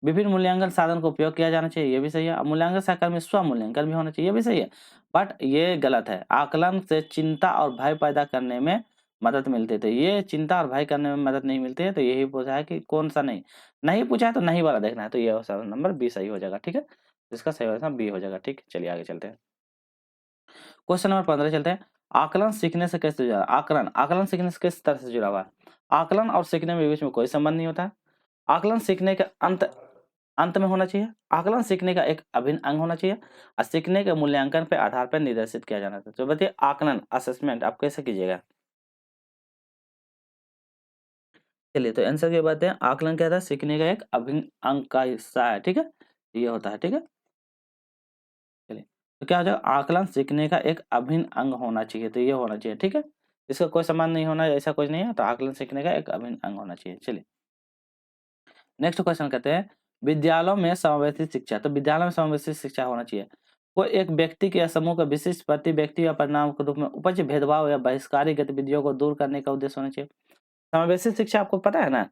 विभिन्न मूल्यांकन साधन का उपयोग किया जाना चाहिए, ये भी सही है। और मूल्यांकन सहकर्मी स्व मूल्यांकन भी होना चाहिए, ये भी सही है। बट ये गलत है, आकलन से चिंता और भय पैदा करने में मदद मिलती है, तो ये चिंता और भय करने में मदद नहीं मिलती है, तो यही पूछा है कि कौन सा नहीं, नहीं पूछा है तो नहीं वाला देखना है, तो ये ऑप्शन नंबर बी सही हो जाएगा। ठीक है, इसका सही ऑप्शन बी हो जाएगा। ठीक, चलिए आगे चलते हैं। क्वेश्चन नंबर 15 चलते हैं, आकलन सीखने से कैसे जुड़ा, आकलन आकलन सीखने से किस तरह से जुड़ा हुआ है। आकलन और सीखने में बीच में कोई संबंध नहीं होता है। आकलन सीखने के अंत अंत में होना चाहिए। आकलन सीखने का एक अभिन्न अंग होना चाहिए, और सीखने के मूल्यांकन पे आधार पर निर्देशित किया जाना चाहिए। तो बताइए आकलन असेसमेंट आप कैसे कीजिएगा। चलिए तो आंसर की बात है, आकलन क्या था, सीखने का एक अभिन्न अंग का हिस्सा है। ठीक है, ये होता है। ठीक है, चलिए तो क्या हो जाएगा, आकलन सीखने का एक अभिन्न अंग होना चाहिए, तो ये होना चाहिए। ठीक है, इसका कोई संबंध नहीं होना, ऐसा कुछ नहीं है, तो आकलन सीखने का एक अभिन्न अंग होना चाहिए। चलिए नेक्स्ट क्वेश्चन कहते हैं, विद्यालयों में समावेशी शिक्षा, तो विद्यालय में समावेशी शिक्षा होना चाहिए। कोई एक व्यक्ति के या समूह का विशिष्ट प्रति व्यक्ति या परिणाम के रूप में उपज भेदभाव या बहिष्कारी गतिविधियों को दूर करने का उद्देश्य होना चाहिए। समावेशी शिक्षा आपको पता है ना,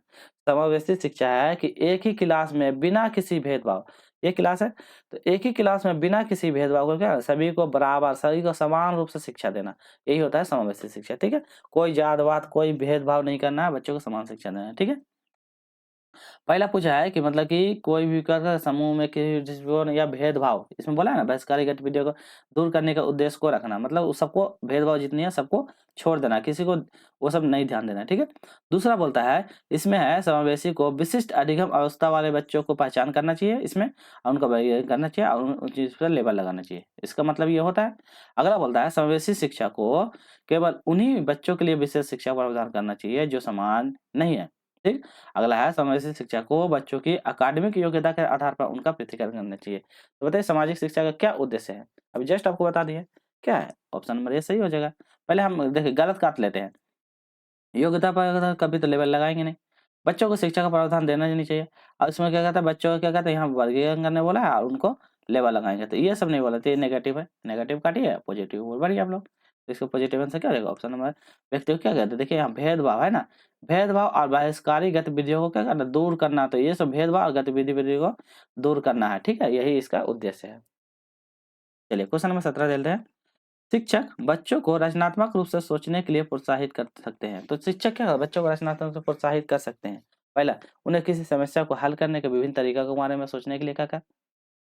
समावेशी शिक्षा है कि एक ही क्लास में बिना किसी भेदभाव, ये क्लास है तो एक ही क्लास में बिना किसी भेदभाव को क्या सभी को बराबर, सभी को समान रूप से शिक्षा देना, यही होता है समावेशी शिक्षा। ठीक है, कोई जातवाद कोई भेदभाव नहीं करना है, बच्चों को समान शिक्षा देना है। ठीक है, पहला पूछा है कि मतलब कि कोई भी कर समूह में किसी दृष्टिकोण या भेदभाव, इसमें बोला है ना बहिष्कारी गतिविधियों को दूर करने का उद्देश्य को रखना, मतलब उस सबको भेदभाव जितनी है सबको छोड़ देना, किसी को वो सब नहीं ध्यान देना। ठीक है, दूसरा बोलता है इसमें है समावेशी को विशिष्ट अधिगम अवस्था वाले बच्चों को पहचान करना चाहिए इसमें, और उनका वर्गीकरण करना चाहिए और उन चीज पर लेबल लगाना चाहिए, इसका मतलब ये होता है। अगला बोलता है समावेशी शिक्षा को केवल उन्हीं बच्चों के लिए विशेष शिक्षा प्रावधान करना चाहिए जो समान नहीं है। ठीक, अगला है समावेशी शिक्षा को बच्चों की अकादमिक योग्यता के आधार पर उनका पृथक्करण करना चाहिए। तो बताइए सामाजिक शिक्षा का क्या उद्देश्य है, अभी जस्ट आपको बता दिए क्या है, ऑप्शन नंबर ए सही हो जाएगा। पहले हम देखिए गलत काट लेते हैं, योग्यता पर कभी तो लेवल लगाएंगे नहीं, बच्चों को शिक्षा का प्रावधान देना ही नहीं चाहिए। और इसमें क्या कहता है बच्चों को क्या कहते हैं यहाँ वर्गीकरण करने बोला है और उनको लेवल लगाएंगे, तो ये सब नहीं बोला, तो ये नेगेटिव है, नेगेटिव काटिए पॉजिटिव बोल बढ़िया आप लोग। तो इसको पॉजिटिव आंसर क्या हो जाएगा, ऑप्शन नंबर। व्यक्ति को क्या कहते हैं, देखिए यहाँ भेदभाव है ना, भेदभाव और बहिष्कारी गतिविधियों को क्या करना, दूर करना, तो ये सब भेदभाव और गतिविधियों को दूर करना है। ठीक है, यही इसका उद्देश्य है। चलिए क्वेश्चन नंबर 17 चलते हैं, शिक्षक बच्चों को रचनात्मक रूप से सोचने के लिए प्रोत्साहित कर सकते हैं। तो शिक्षक क्या बच्चों को रचनात्मक रूप से प्रोत्साहित कर सकते हैं, पहला, उन्हें किसी समस्या को हल करने के विभिन्न तरीकों के बारे में सोचने के लिए कहा।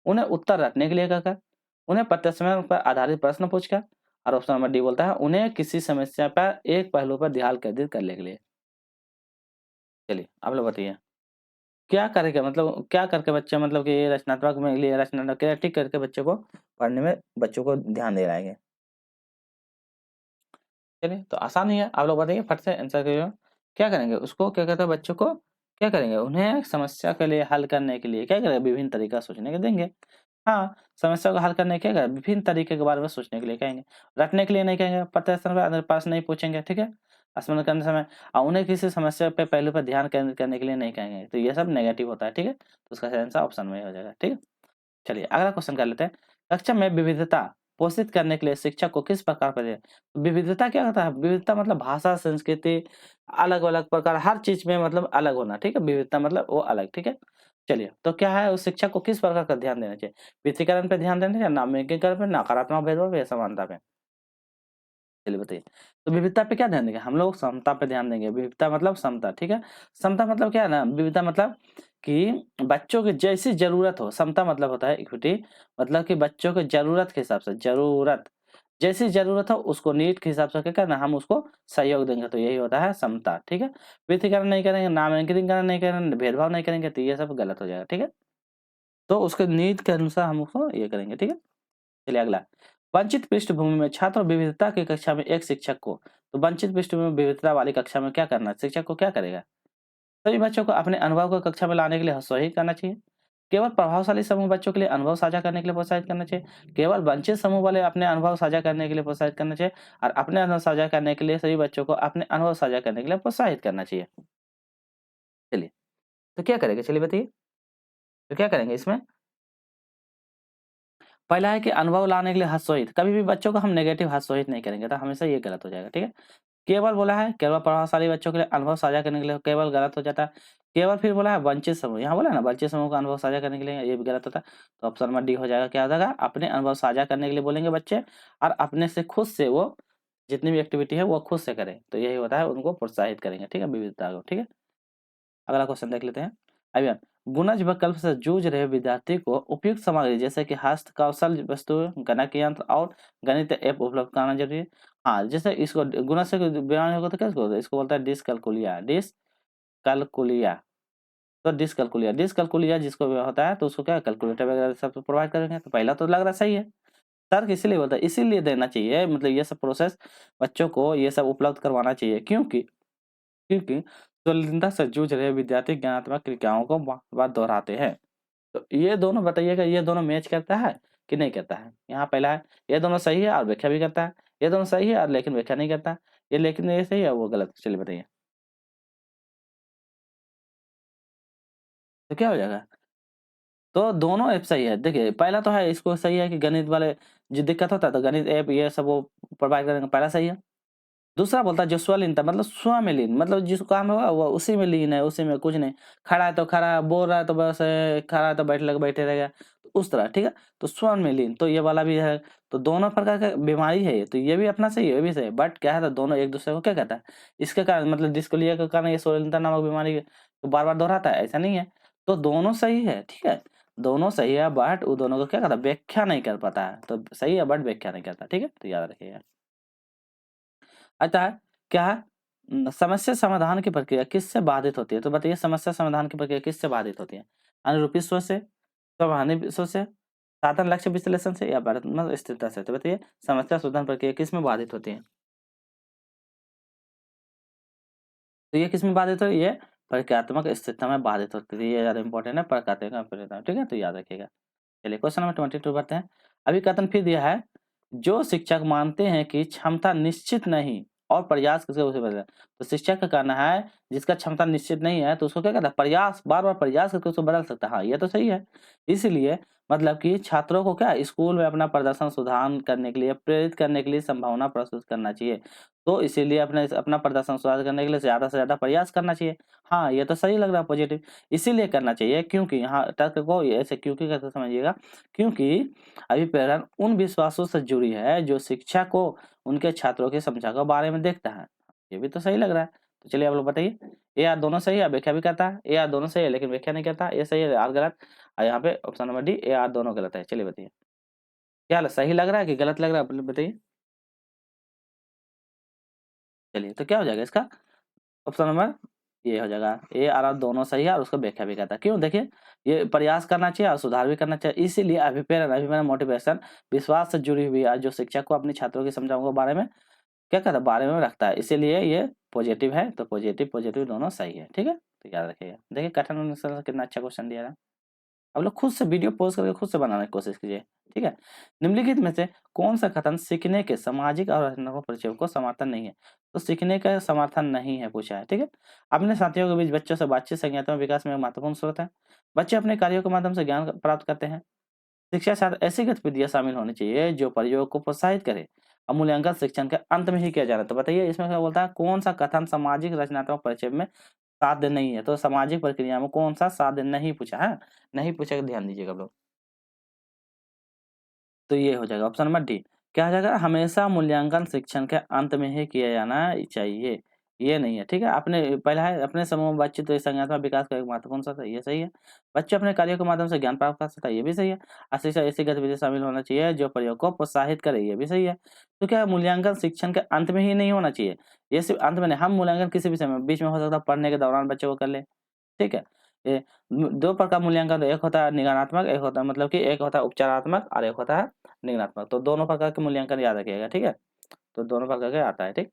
उन्हें उत्तर रटने के लिए कहा। उन्हें प्रश्न पर आधारित प्रश्न पूछकर। और ऑप्शन नंबर डी बोलता है उन्हें किसी समस्या पर एक पहलू पर ध्यान केंद्रित करने के लिए। चलिए आप लोग बताइए क्या करेगा, मतलब क्या करके बच्चे मतलब कि ये रचनात्मक में लिए रचनात्मक क्रिएटिव करके बच्चों को पढ़ने में बच्चों को ध्यान दे रहा है। चलिए तो आसान ही है, आप लोग बताइए फट से आंसर करिए। क्या करेंगे उसको, क्या कहते हैं बच्चों को क्या करेंगे, उन्हें समस्या के लिए हल करने के लिए क्या करेंगे, विभिन्न तरीका सोचने के देंगे। हाँ, समस्या को हल करने के क्या विभिन्न तरीके के बारे में सोचने के लिए कहेंगे। रटने के लिए नहीं कहेंगे, प्रश्न पे पास नहीं पूछेंगे, ठीक है। स्मरण करने समय उन्हें किसी समस्या पे पहलू पर ध्यान केंद्रित करने के लिए नहीं कहेंगे, तो ये सब नेगेटिव होता है, ठीक है। तो उसका सही आंसर ऑप्शन में हो जाएगा, ठीक है। चलिए अगला क्वेश्चन कर लेते हैं। कक्षा में विविधता पोषित करने के लिए शिक्षक को किस प्रकार पर विविधता क्या होता है, विविधता मतलब भाषा, संस्कृति, अलग-अलग प्रकार हर चीज में मतलब अलग होना, ठीक है। विविधता मतलब वो अलग, ठीक है। चलिए तो क्या है उस शिक्षक को किस प्रकार का ध्यान देना चाहिए, पृथकीकरण पे ध्यान देना चाहिए, नामीकरण पे, नकारात्मक भेदभाव या समानता पे। चलिए बताइए। तो विविधता पे क्या ध्यान देंगे हम लोग, समता पे ध्यान देंगे। विविधता मतलब समता, ठीक है। समता मतलब क्या है ना, विविधता मतलब कि बच्चों की जैसी ज़रूरत हो। समता मतलब होता है इक्विटी, मतलब कि बच्चों की ज़रूरत के हिसाब से, ज़रूरत जैसी ज़रूरत हो उसको नीड के हिसाब से क्या करना, हम उसको सहयोग देंगे, तो यही होता है समता, ठीक है। पृथकीकरण नहीं करेंगे, नामांकन नहीं करेंगे, भेदभाव नहीं करेंगे, तो ये सब गलत हो जाएगा, ठीक है। तो उसके नीड के अनुसार हम उसको ये करेंगे, ठीक है। चलिए अगला, वंचित पृष्ठभूमि में छात्र विविधता की कक्षा में एक शिक्षक को, तो वंचित पृष्ठभूमि में विविधता वाली कक्षा में क्या करना, शिक्षक को क्या करेगा, सभी बच्चों को अपने अनुभव को कक्षा में लाने के लिए हतोत्साहित करना चाहिए। केवल प्रभावशाली समूह बच्चों के लिए अनुभव साझा करने के लिए प्रोत्साहित करना चाहिए। केवल वंचित समूह वाले अपने अनुभव साझा करने के लिए प्रोत्साहित करना चाहिए। और अपने अनुभव साझा करने के लिए सभी बच्चों को अपने अनुभव साझा करने के लिए प्रोत्साहित करना चाहिए। चलिए तो क्या करेंगे, चलिए बताइए। तो क्या करेंगे इसमें, पहला है कि अनुभव लाने के लिए हतोत्साहित, कभी भी बच्चों को हम नेगेटिव हतोत्साहित नहीं करेंगे, तो हमेशा ये गलत हो जाएगा, ठीक है। केवल बोला है, केवल प्रभावशाली बच्चों के लिए अनुभव साझा करने के लिए, केवल गलत हो जाता है। केवल फिर बोला है वंचित समूह, यहाँ बोला है ना वंचित समूह का अनुभव साझा करने के लिए, ये भी गलत होता है। तो ऑप्शन नंबर डी हो जाएगा, क्या हो जाएगा, अपने अनुभव साझा करने के लिए बोलेंगे बच्चे, और अपने से खुद से वो जितनी भी एक्टिविटी है वो खुद से करें, तो यही होता है, उनको प्रोत्साहित करेंगे, ठीक है, विविधता को, ठीक है। अगला क्वेश्चन देख लेते हैं। अभियान, गुणज विकल्प से जूझ रहे विद्यार्थी को उपयुक्त सामग्री जैसे कि हस्त कौशल वस्तु, गणक यंत्र और गणित ऐप उपलब्ध कराना जरूरी है। हाँ, जैसे इसको गुणज से बयान होगा तो क्या इसको बोलते हैं? इसको बोलता है डिसकैलकुलिया, डिसकैलकुलिया। तो डिसकैलकुलिया, डिसकैलकुलिया जिसको होता है तो उसको क्या कैलकुलेटर वगैरह सब प्रोवाइड करेंगे, तो पहला तो लग रहा सही है। तर्क इसीलिए बोलता है, इसीलिए देना चाहिए, मतलब ये सब प्रोसेस बच्चों को ये सब उपलब्ध करवाना चाहिए, क्योंकि संलग्नता से जूझ रहे विद्यार्थी ज्ञानात्मक क्रियाओं को बार-बार दोहराते हैं। तो ये दोनों बताइएगा, ये दोनों मैच करता है कि नहीं करता है? यहाँ पहला है, ये दोनों सही है और व्याख्या भी करता है। ये दोनों सही है और लेकिन व्याख्या नहीं करता। ये लेकिन ये सही है, वो गलत। चलिए बताइए। तो क्या हो जाएगा? तो दोनों ऐप सही है। देखिए पहला तो है, इसको सही है कि गणित वाले जो दिक्कत होता है तो गणित ऐप ये सब वो प्रोवाइड करेंगे, पहला सही है। दूसरा बोलता है जो स्वलीनता मतलब स्व में लीन, मतलब जिसको काम होगा वो उसी में लीन है, उसी में कुछ नहीं। खड़ा है तो खड़ा, बोल रहा है तो बस खड़ा है तो बैठे रहेगा, तो उस तरह, ठीक है। तो स्व में लीन तो ये वाला भी है। तो दोनों प्रकार का बीमारी है ये, तो ये भी अपना सही है, ये भी सही है। बट क्या है तो दोनों एक दूसरे को क्या कहता है, इसके कारण मतलब डिस्कलिया के कारण ये स्वलीनता नामक बीमारी को बार-बार दोहराता है, ऐसा नहीं है। तो दोनों सही है, ठीक है। दोनों सही है बट वो दोनों को क्या कहता है, व्याख्या नहीं कर पाता है। तो सही है बट व्याख्या नहीं करता, ठीक है। तो याद रखिएगा। अतः क्या है, समस्या समाधान की प्रक्रिया किससे बाधित होती है? तो बताइए समस्या समाधान की प्रक्रिया किससे बाधित होती है? अनुरूपी सोच से, स्वाभाविक सोच से, साधन लक्ष्य विश्लेषण से या वर्तमान स्थिरता से? तो बताइए समस्या समाधान प्रक्रिया किसमें बाधित होती है? तो ये किसमें बाधित हो रही है? प्रक्रियात्मक स्थिरता में बाधित होती है। ये ज़्यादा इंपॉर्टेंट है, प्रक्रियात्मक स्थिरता में, ठीक है? तो याद रखिएगा। चलिए क्वेश्चन नंबर 22 बढ़ते हैं। अभी कथन फिर दिया है, जो शिक्षक मानते हैं कि क्षमता निश्चित नहीं और प्रयास किसके उसे बदले, तो शिक्षक का कहना है जिसका क्षमता निश्चित नहीं है तो उसको क्या कहता है, प्रयास बार-बार प्रयास करके उसको बदल सकता है। हाँ, ये तो सही है। इसीलिए मतलब कि छात्रों को क्या स्कूल में अपना प्रदर्शन सुधार करने के लिए, प्रेरित करने के लिए संभावना प्रस्तुत करना चाहिए। तो इसीलिए अपने अपना प्रदर्शन सुधार करने के लिए ज़्यादा से ज़्यादा प्रयास करना चाहिए। हाँ, ये तो सही लग रहा है पॉजिटिव। इसीलिए करना चाहिए क्योंकि यहाँ तर्क को ऐसे क्योंकि कैसे समझिएगा, क्योंकि अभिप्रेरण उन विश्वासों से जुड़ी है जो शिक्षा को उनके छात्रों की क्षमता के बारे में देखता है। ये भी तो सही लग रहा है। तो चलिए आप लोग बताइए ए आर दोनों सही है, व्याख्या भी करता है, ए आर दोनों सही है लेकिन व्याख्या नहीं करता, ये सही है, आर गलत। और यहाँ पे option number D A R दोनों गलत है। चलिए बताइए क्या सही लग रहा है कि गलत लग रहा है, बताइए। चलिए तो क्या हो जाएगा इसका ऑप्शन नंबर ये हो जाएगा, ए आर आर दोनों सही है और उसको व्याख्या भी करता है। क्यों, देखिए ये प्रयास करना चाहिए और सुधार भी करना चाहिए, इसीलिए अभिप्रेरण अभिप्रेरण मोटिवेशन विश्वास से जुड़ी हुई है, जो शिक्षक को अपने छात्रों की समझाओ के बारे में क्या कहता है, बारे में रखता है, इसीलिए ये पॉजिटिव है। तो पॉजिटिव पॉजिटिव दोनों सही है, ठीक है। तो याद रखिएगा। देखिए कठिन अनुसार कितना अच्छा क्वेश्चन दिया है। आप लोग खुद से वीडियो पॉज करके खुद से बनाने की कोशिश कीजिए, ठीक है। निम्नलिखित में से कौन सा कथन सीखने के सामाजिक और रचनात्मक परिचय को समर्थन नहीं है? तो सीखने का समर्थन नहीं है पूछा है, ठीक है। अपने साथियों के बीच बच्चों से बातचीत संज्ञानात्मक विकास में एक महत्वपूर्ण स्रोत है। बच्चे अपने कार्यों के माध्यम से ज्ञान प्राप्त करते हैं। शिक्षा छात्र ऐसी गतिविधियां शामिल होनी चाहिए जो प्रयोग को प्रोत्साहित करे और मूल्यांकन शिक्षण के अंत में ही किया जाना। तो बताइए इसमें क्या बोलता है, कौन सा कथन सामाजिक रचनात्मक परिचय में साध्य नहीं है? तो सामाजिक प्रक्रिया में कौन सा साध्य नहीं पूछा है, नहीं पूछा, ध्यान दीजिएगा लोग। तो ये हो जाएगा ऑप्शन नंबर डी। क्या हो जाएगा, हमेशा मूल्यांकन शिक्षण के अंत में ही किया जाना चाहिए, ये नहीं है, ठीक है। अपने पहला है अपने समूह में बातचीत तो संज्ञानात्मक विकास का एक महत्वपूर्ण साधन है, ये सही है। बच्चे अपने कार्यों के माध्यम से ज्ञान प्राप्त कर सकता है, ये भी सही है। शिक्षा ऐसी गतिविधि शामिल होना चाहिए जो प्रयोग को प्रोत्साहित करे, ये भी सही है। तो क्या है, मूल्यांकन शिक्षण के अंत में ही नहीं होना चाहिए, ये सिर्फ अंत में नहीं, हम मूल्यांकन किसी भी समय बीच में हो सकता है, पढ़ने के दौरान बच्चे को कर ले, ठीक है। ये 2 प्रकार मूल्यांकन, एक होता है निगमनात्मक, एक होता है मतलब कि एक होता है उपचारात्मक और एक होता है निगमनात्मक। तो दोनों प्रकार के मूल्यांकन याद रखिएगा, ठीक है। तो दोनों प्रकार के आता है, ठीक।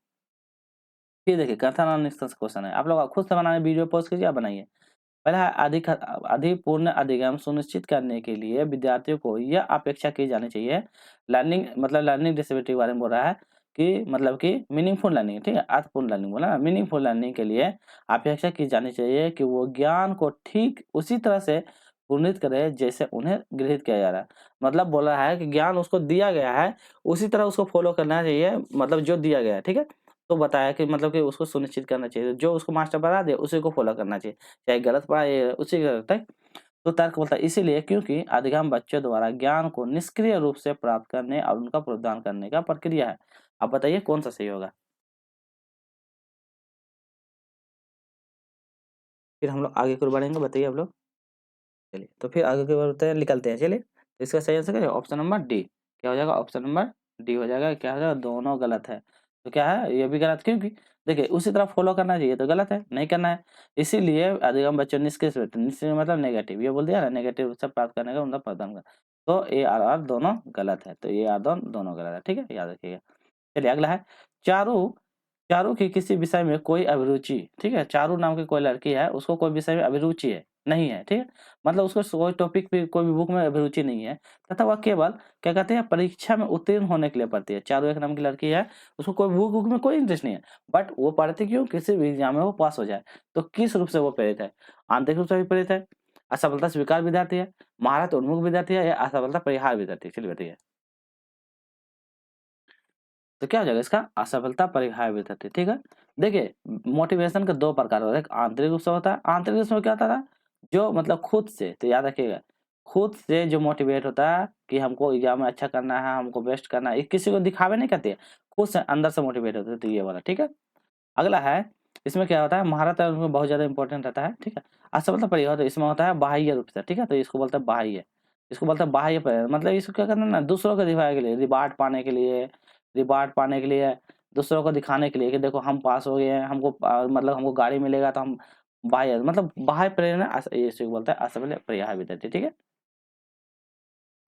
फिर देखिए कथन और निष्कर्ष क्वेश्चन है, आप लोग खुद से बनाने वीडियो पॉज कीजिए, आप बनाइए। पहला है अधिपूर्ण अधिगम सुनिश्चित करने के लिए विद्यार्थियों को यह अपेक्षा की जानी चाहिए, लर्निंग मतलब लर्निंग डिसेबिलिटी के बारे में बोल रहा है कि मतलब कि मीनिंगफुल लर्निंग, ठीक है, अर्थपूर्ण लर्निंग बोला ना, मीनिंगफुल लर्निंग के लिए अपेक्षा की जानी चाहिए कि वो ज्ञान को ठीक उसी तरह से पूर्णित करे जैसे उन्हें गृहीत किया जा रहा है। मतलब बोल रहा है कि ज्ञान उसको दिया गया है उसी तरह उसको फॉलो करना चाहिए, मतलब जो दिया गया है, ठीक है। तो बताया कि मतलब कि उसको सुनिश्चित करना चाहिए, जो उसको मास्टर बता दे उसी को फॉलो करना चाहिए, चाहे गलत पढ़ा ये उसी का रहता है। तो तर्क बोलता है इसीलिए क्योंकि अधिगम बच्चों द्वारा ज्ञान को निष्क्रिय रूप से प्राप्त करने और उनका प्रदान करने का प्रक्रिया है। अब बताइए कौन सा सही होगा। फिर हम लोग आगे की ओर बढ़ेंगे, बताइए आप लोग। चलिए तो फिर आगे की ओर बढ़ते हैं, निकलते हैं। चलिए तो इसका सही आंसर क्या है, ऑप्शन नंबर डी। क्या हो जाएगा, ऑप्शन नंबर डी हो जाएगा। क्या हो जाएगा, दोनों गलत है। तो क्या है, ये भी गलत, क्योंकि देखिए उसी तरह फॉलो करना चाहिए, तो गलत है, नहीं करना है। इसीलिए अधिगम बच्चों निष्क्रिय मतलब नेगेटिव, ये बोल दिया ना, नेगेटिव रूप से प्राप्त करने का उनका प्रदान कर। तो ए आर आर दोनों गलत है, तो ए आर दोनों गलत है, ठीक है, याद रखिएगा। चलिए अगला है, चारू चारू की किसी विषय में कोई अभिरुचि, ठीक है, चारू नाम की कोई लड़की है, उसको कोई विषय में अभिरुचि है नहीं है, ठीक है, मतलब उसको कोई टॉपिक पे कोई भी बुक में अभिरुचि नहीं है, तथा वह केवल क्या कहते हैं परीक्षा में उत्तीर्ण होने के लिए पढ़ती है। चारू एक नाम की लड़की है, उसको कोई बुक बुक में कोई इंटरेस्ट नहीं है, बट वो पढ़ती क्यों, किसी भी एग्जाम में वो पास हो जाए। तो किस रूप से वो प्रेरित है, आंतरिक रूप से भी प्रेरित है, असफलता स्वीकार विद्यार्थी है, महारत उन्मुख विद्यार्थी है, या असफलता परिहार विद्यार्थी है? चलिए बताइए। तो क्या हो जाएगा इसका, असफलता परिहार विद्यार्थी, ठीक है। देखिए मोटिवेशन के 2 प्रकार होते हैं, एक आंतरिक रूप से होता है, आंतरिक रूप से क्या होता था, जो मतलब खुद से, तो याद रखिएगा, खुद से जो मोटिवेट होता है कि हमको एग्जाम में अच्छा करना है, हमको बेस्ट करना है, ये किसी को दिखावे नहीं करती है, खुद से अंदर से मोटिवेट होते हैं, तो ये वाला, ठीक है। अगला है, इसमें क्या होता है, महारत है उसमें बहुत ज्यादा इंपॉर्टेंट रहता है, ठीक है। असफलता परिहार तो इसमें होता है बाह्य रूप से, ठीक है, तो इसको बोलते हैं बाह्य, इसको बोलते हैं बाह्य मतलब इसको क्या करना है ना, दूसरों को दिखाने के लिए, रिवार्ड पाने के लिए, दूसरों को दिखाने के लिए कि देखो हम पास हो गए हैं, हमको मतलब हमको गाड़ी मिलेगा, तो हम बाह्य मतलब बाह्य प्रेरणा ये इसको बोलता है असफल परिहार विद्यार्थी, ठीक है।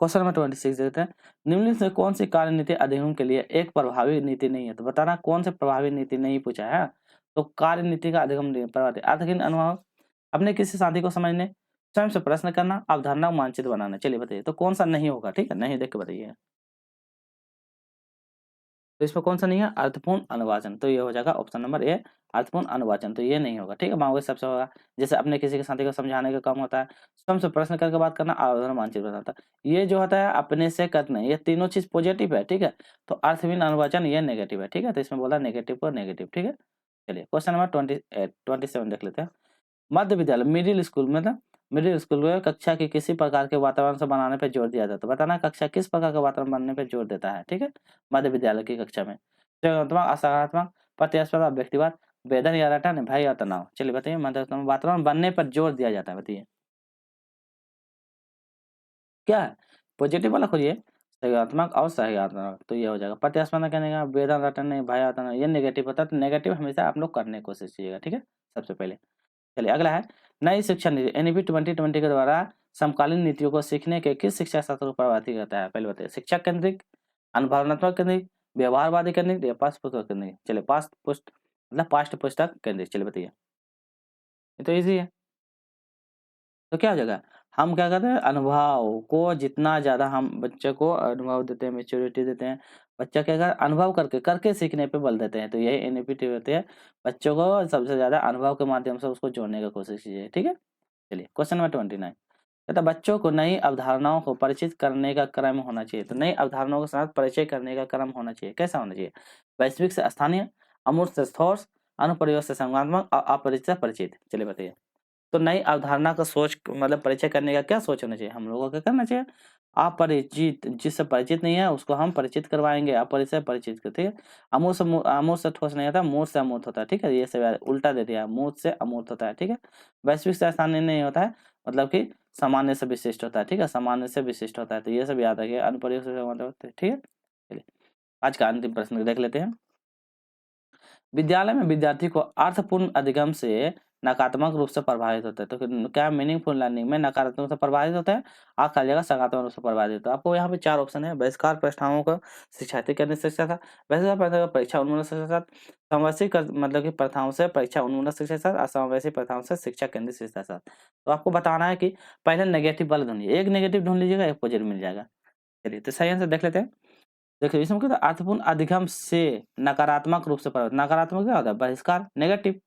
क्वेश्चन नंबर 26 देखते हैं, निम्नलिखित में कौन सी कार्य नीति अधिगम के लिए एक प्रभावी नीति नहीं है? तो बताना कौन से प्रभावी नीति नहीं पूछा है। तो कार्य नीति का अधिगम प्रभावी अर्धहीन अनुभव, अपने किसी साथी को समझने, स्वयं से प्रश्न करना, अवधारणा को मानचित्र बनाना। चलिए बताइए तो कौन सा नहीं होगा, ठीक है, नहीं देख के बताइए। तो इसमें कौन सा नहीं है, अर्थपूर्ण अनुवाचन, तो ये हो जाएगा ऑप्शन नंबर ए, अर्थपूर्ण अनुवाचन, तो ये नहीं होगा, ठीक है। माओ सबसे होगा, जैसे अपने किसी के साथी को समझाने का काम होता है, स्वयं से प्रश्न करके बात करना, अवधारणा मानचित्र बनाता है, ये जो होता है अपने से करना, ये तीनों चीज पॉजिटिव है, ठीक है। तो अर्थहीन अनुवाचन ये नेगेटिव है, ठीक है, तो इसमें बोला नेगेटिव को नेगेटिव, ठीक है। चलिए क्वेश्चन नंबर 27 देख लेते हैं। मध्य विद्यालय मिडिल स्कूल मतलब मिडिल स्कूल में कक्षा के किसी प्रकार के वातावरण से बनाने पर जोर दिया जाता है, बताना कक्षा किस प्रकार का वातावरण बनने पर जोर देता है, ठीक है, मध्य विद्यालय की कक्षा में। सकारात्मक, असकारात्मक, प्रतिस्पर्धा, व्यक्तिवाद, वेदन या रटन, भय या तनाव। चलिए बताइए, मतलब वातावरण बनने पर जोर दिया जाता है, बताइए क्या है? पॉजिटिव वाला खोजिए, सकारात्मक और सकारात्मक, तो ये हो जाएगा। प्रतिस्पंदन करने का वेदन रटन नहीं, भय या तनाव, ये नेगेटिव होता है, तो नेगेटिव हमेशा आप लोग करने की कोशिश कीजिएगा, ठीक है, सबसे पहले। चलिए अगला है, नई शिक्षा नीति एनईपी 2020 के द्वारा समकालीन नीतियों को सीखने के किस शिक्षा शास्त्र को प्रभावित करता है? पहले बताइए, शिक्षा केंद्रित, अनुभवनात्मक केंद्रित, व्यवहारवादी केंद्रित या पास्ट पुस्तक केंद्रित? चलिए पास्ट पुस्तक केंद्रित। चलिए बताइए, ये तो इजी है। तो क्या हो जाएगा, हम क्या करते हैं, अनुभव को जितना ज़्यादा हम बच्चे को अनुभव देते हैं, मैच्योरिटी देते हैं, बच्चा क्या कर अनुभव करके करके सीखने पे बल देते हैं, तो यही एनईपी होते हैं। बच्चों को सबसे ज़्यादा अनुभव के माध्यम से उसको जोड़ने की कोशिश कीजिए, ठीक है। चलिए क्वेश्चन नंबर 29, कहता बच्चों को नई अवधारणाओं को परिचित करने का क्रम होना चाहिए। तो नई अवधारणाओं के साथ परिचय करने का क्रम होना चाहिए, कैसा होना चाहिए? वैश्विक से स्थानीय, अमूर्त से ठोस, अनुप्रयोग से संज्ञानात्मक और अपरिचित से परिचित। चलिए बताइए, तो नई अवधारणा का सोच मतलब परिचय करने का क्या सोच होना चाहिए? हम लोगों को क्या करना चाहिए? अपरिचित, जिससे परिचित नहीं है उसको हम परिचित करवाएंगे, अपरिचित से परिचित करते हैं। अमूर्त से ठोस नहीं होता, मूर्त से अमूर्त होता है, ठीक है, ये सब उल्टा दे दिया, मूर्त से अमूर्त होता है, ठीक है। वैश्विक से स्थानीय नहीं होता है, मतलब कि सामान्य से विशिष्ट होता है, ठीक है, सामान्य से विशिष्ट होता है, तो ये सब याद रखिए, अनुप्रयोग से मतलब होता है, ठीक है। चलिए आज का अंतिम प्रश्न देख लेते हैं। विद्यालय में विद्यार्थी को अर्थपूर्ण अधिगम से नकारात्मक रूप से प्रभावित होता है, तो फिर क्या मीनिंगफुल लर्निंग में नकारात्मक रूप से प्रभावित होता है, आ खाली जगह सकारात्मक रूप से प्रभावित होता है। आपको यहाँ पे 4 ऑप्शन है, बहिष्कार प्रस्तावों का शिक्षार्थी करने से शिक्षा था, बहिष्कार प्रथाओं का परीक्षा उन्मूलन शिक्षा साथ, समवैश्विक मतलब कि प्रथाओं से परीक्षा उन्मूलन शिक्षा साथ, असमवैश्विक प्रथाओं से शिक्षा केंद्रित शिक्षा साथ। तो आपको बताना है कि पहले नेगेटिव वाला ढूंढिए, एक नेगेटिव ढूंढ लीजिएगा, एक पॉजिटिव मिल जाएगा। चलिए तो सही आंसर देख लेते हैं। देखिए इसमें क्या होता है, अर्थपूर्ण अधिगम से नकारात्मक रूप से प्रभावित, नकारात्मक क्या होता है, बहिष्कार, नेगेटिव।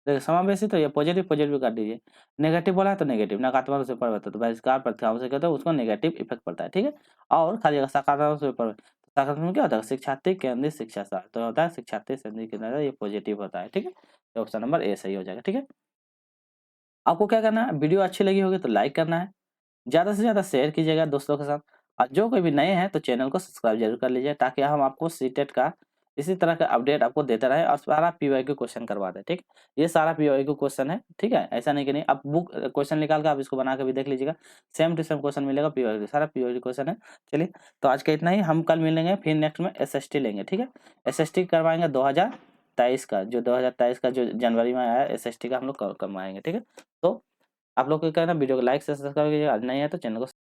देखिए समावेशी तो ये पॉजिटिव, पॉजिटिव कर दीजिए, नेगेटिव बोला है तो नेगेटिव, नकारात्मक रूप से प्रभावित है, तो बहिष्कार प्रथाओं से कहते हैं उसको नेगेटिव इफेक्ट पड़ता है, ठीक है। और खाली अगर सकारात्मक रूप से प्रभावित, सकारात्मक क्या होता है, शिक्षार्थी केंद्रित शिक्षा शास्त्र, तो होता है शिक्षार्थी केंद्रित शिक्षा, ये पॉजिटिव होता है, ठीक है। तो ऑप्शन नंबर ए सही हो जाएगा, ठीक है। आपको क्या करना है, वीडियो अच्छी लगी होगी तो लाइक करना है, ज़्यादा से ज़्यादा शेयर कीजिएगा दोस्तों के साथ, और जो कोई भी नए हैं तो चैनल को सब्सक्राइब जरूर कर लीजिए, ताकि हम आपको सीटेट का इसी तरह का अपडेट आपको देते रहें, और सारा पीवाईक्यू क्वेश्चन करवा दें, ठीक। ये सारा पीवाईक्यू क्वेश्चन है, ठीक है, ऐसा नहीं कि नहीं, आप बुक क्वेश्चन निकाल कर आप इसको बना के भी देख लीजिएगा, सेम टू सेम क्वेश्चन मिलेगा, पीवाईक्यू सारा पीवाईक्यू क्वेश्चन है। चलिए तो आज का इतना ही, हम कल मिलेंगे, फिर नेक्स्ट में एसएसटी लेंगे, ठीक है। एसएसटी करवाएंगे 2023 का, जो 2023 का जो जनवरी में आया एसएसटी का हम लोग करवाएंगे, ठीक है। तो आप लोग को कहना, वीडियो को लाइक से सब्सक्राइब कीजिएगा, आज नहीं है तो चैनल को